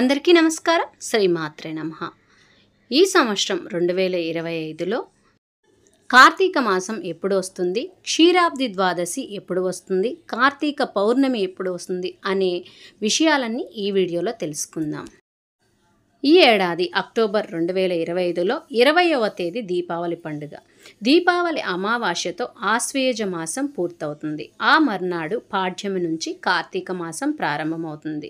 అందరికీ నమస్కారం. శ్రీమాత్రే నమః. ఈ సంవత్సరం 2025లో కార్తీక మాసం ఎప్పుడు వస్తుంది, క్షీరాబ్ది ద్వాదశి ఎప్పుడు వస్తుంది, కార్తీక పౌర్ణమి ఎప్పుడు వస్తుంది అనే విషయాలన్నీ ఈ వీడియోలో తెలుసుకుందాం. ఈ ఏడాది అక్టోబర్ 2025లో 20వ తేదీ దీపావళి పండుగ. దీపావళి అమావాస్యతో ఆశ్వేయుజ మాసం పూర్తవుతుంది. ఆ మర్నాడు పాడ్యమి నుంచి కార్తీక మాసం ప్రారంభమవుతుంది.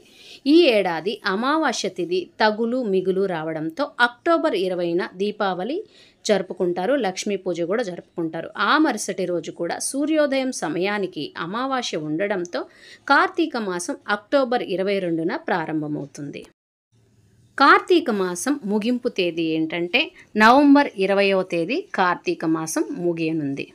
ఈ ఏడాది అమావాస్య తిథి తగులు మిగులు రావడంతో అక్టోబర్ 20న దీపావళి జరుపుకుంటారు. లక్ష్మీ పూజ కూడా జరుపుకుంటారు. ఆ మరుసటి రోజు కూడా సూర్యోదయం సమయానికి అమావాస్య ఉండడంతో కార్తీక మాసం అక్టోబర్ 22న ప్రారంభమవుతుంది. కార్తీక మాసం ముగింపు తేదీ ఏంటంటే నవంబర్ 20వ తేదీ కార్తీక మాసం ముగియనుంది.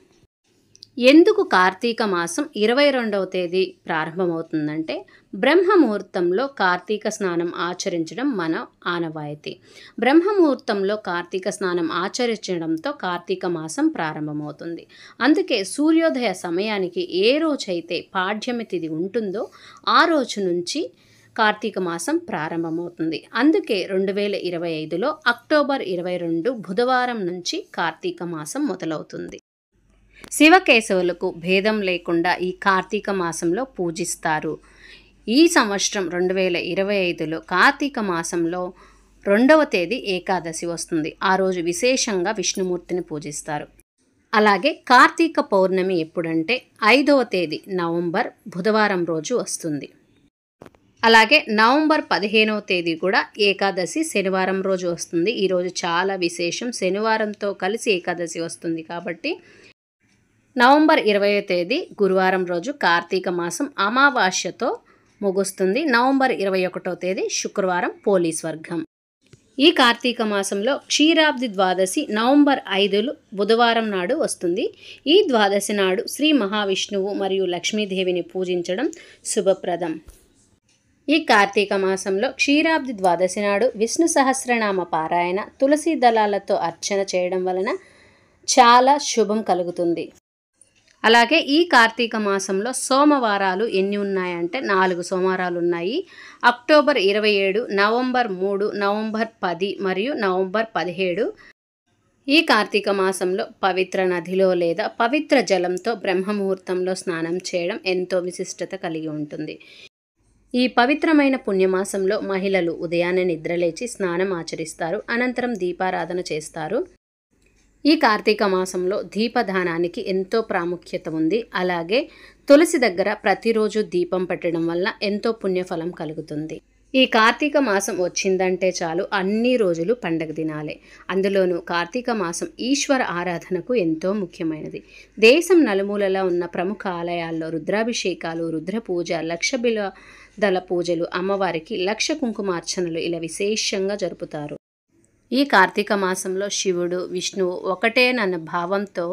ఎందుకు కార్తీక మాసం 22వ తేదీ ప్రారంభమవుతుందంటే బ్రహ్మముహూర్తంలో కార్తీక స్నానం ఆచరించడం మన ఆనవాయితీ. బ్రహ్మముహూర్తంలో కార్తీక స్నానం ఆచరించడంతో కార్తీక మాసం ప్రారంభమవుతుంది. అందుకే సూర్యోదయ సమయానికి ఏ రోజైతే పాడ్యమి తిథి ఉంటుందో ఆ రోజు నుంచి కార్తీక మాసం ప్రారంభమవుతుంది. అందుకే 2025లో అక్టోబర్ 22 బుధవారం నుంచి కార్తీక మాసం మొదలవుతుంది. శివకేశవులకు భేదం లేకుండా ఈ కార్తీక మాసంలో పూజిస్తారు. ఈ సంవత్సరం 2025లో కార్తీక మాసంలో 2వ తేదీ ఏకాదశి వస్తుంది. ఆ రోజు విశేషంగా విష్ణుమూర్తిని పూజిస్తారు. అలాగే కార్తీక పౌర్ణమి ఎప్పుడంటే 5వ తేదీ నవంబర్ బుధవారం రోజు వస్తుంది. అలాగే నవంబర్ 15వ తేదీ కూడా ఏకాదశి శనివారం రోజు వస్తుంది. ఈరోజు చాలా విశేషం. శనివారంతో కలిసి ఏకాదశి వస్తుంది కాబట్టి నవంబర్ 20వ తేదీ గురువారం రోజు కార్తీక మాసం అమావాస్యతో ముగుస్తుంది. నవంబర్ 21వ తేదీ శుక్రవారం పోలీస్ వర్గం. ఈ కార్తీక మాసంలో క్షీరాబ్ది ద్వాదశి నవంబర్ 5 బుధవారం నాడు వస్తుంది. ఈ ద్వాదశి నాడు శ్రీ మహావిష్ణువు మరియు లక్ష్మీదేవిని పూజించడం శుభప్రదం. ఈ కార్తీక మాసంలో క్షీరాబ్ది ద్వాదశి నాడు విష్ణు సహస్రనామ పారాయణ, తులసి దళాలతో అర్చన చేయడం వలన చాలా శుభం కలుగుతుంది. అలాగే ఈ కార్తీక మాసంలో సోమవారాలు ఎన్ని ఉన్నాయంటే 4 సోమవారాలు ఉన్నాయి. అక్టోబర్ 27, నవంబర్ 3, నవంబర్ 10 మరియు నవంబర్ 17. ఈ కార్తీక మాసంలో పవిత్ర నదిలో లేదా పవిత్ర జలంతో బ్రహ్మముహూర్తంలో స్నానం చేయడం ఎంతో విశిష్టత కలిగి ఉంటుంది. ఈ పవిత్రమైన పుణ్యమాసంలో మహిళలు ఉదయాన్నే నిద్రలేచి స్నానం ఆచరిస్తారు. అనంతరం దీపారాధన చేస్తారు. ఈ కార్తీక మాసంలో దీపదానానికి ఎంతో ప్రాముఖ్యత ఉంది. అలాగే తులసి దగ్గర ప్రతిరోజు దీపం పెట్టడం వల్ల ఎంతో పుణ్యఫలం కలుగుతుంది. ఈ కార్తీక మాసం వచ్చిందంటే చాలు అన్ని రోజులు పండగ దినాలే. అందులోనూ కార్తీక మాసం ఈశ్వర ఆరాధనకు ఎంతో ముఖ్యమైనది. దేశం నలుమూలలా ఉన్న ప్రముఖ ఆలయాల్లో రుద్రాభిషేకాలు, రుద్ర పూజ, లక్ష బిల్వదళ పూజలు, అమ్మవారికి లక్ష కుంకుమార్చనలు ఇలా విశేషంగా జరుపుతారు. ఈ కార్తీక మాసంలో శివుడు, విష్ణువు ఒకటేనన్న భావంతో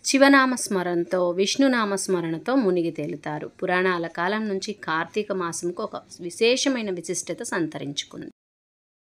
శివనామస్మరణతో, విష్ణునామస్మరణతో మునిగి తేలుతారు. పురాణాల కాలం నుంచి కార్తీక మాసంకు ఒక విశేషమైన విశిష్టత సంతరించుకుంది.